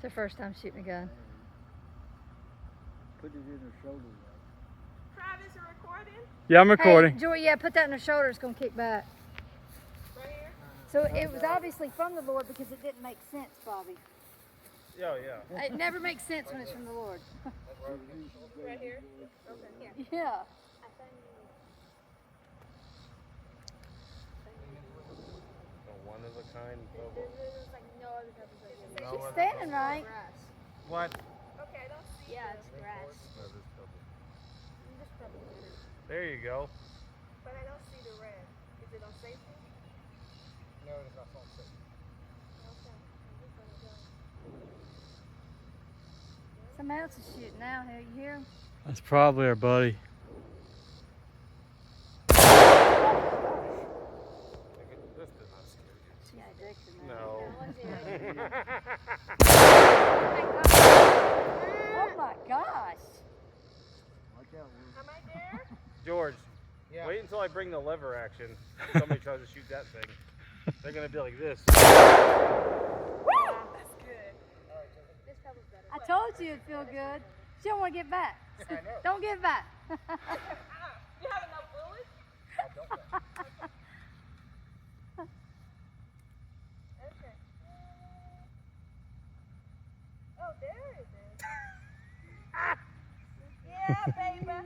their first time shooting a gun. Put it in her shoulder. Travis, you recording? Yeah, I'm recording. Hey, Joy, yeah, put that in her shoulder. It's going to kick back. Right here? So it was obviously from the Lord because it didn't make sense, Bobby. Oh, yeah. It never makes sense when it's from the Lord. Right here? Okay. Here. Yeah. One of a kind. She's standing right. What? Okay, I don't see Yeah, it. it's grass. There you go. But I don't see the red. Is it on safety? No, it's not on safety. Okay. I'm just gonna go. Somebody else is shooting now. You hear him? That's probably our buddy. Yeah, Dixon. No. Oh my gosh. Watch out, Will. Am I there? George, Yeah. wait until I bring the lever action. Somebody tries to shoot that thing. They're going to be like this. That's good. I told you it'd feel good. She don't want to get back. I know. Don't get back. You have enough bullets? I don't know. Okay. Oh, there it is. Yeah, baby.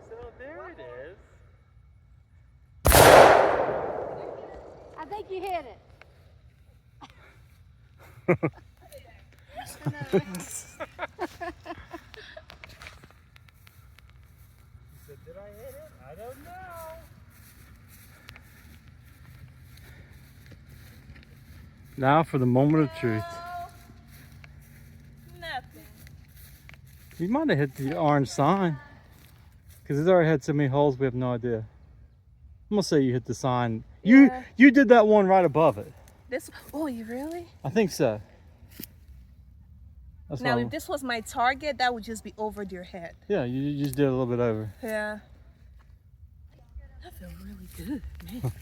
So there it is. I think you hit it. He said, did I hit it? I don't know. Now for the moment of truth. Nothing. You might have hit the orange sign. Because it's already had so many holes, we have no idea. I'm going to say you hit the sign. Yeah. You did that one right above it. This? Oh, you really? I think so. That's Now, why if this was my target, that would just be over your head. yeah, you just did a little bit over. Yeah. I feel really good, man.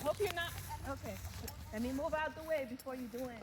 Hope you're not. Okay. Let me move out the way before you do anything.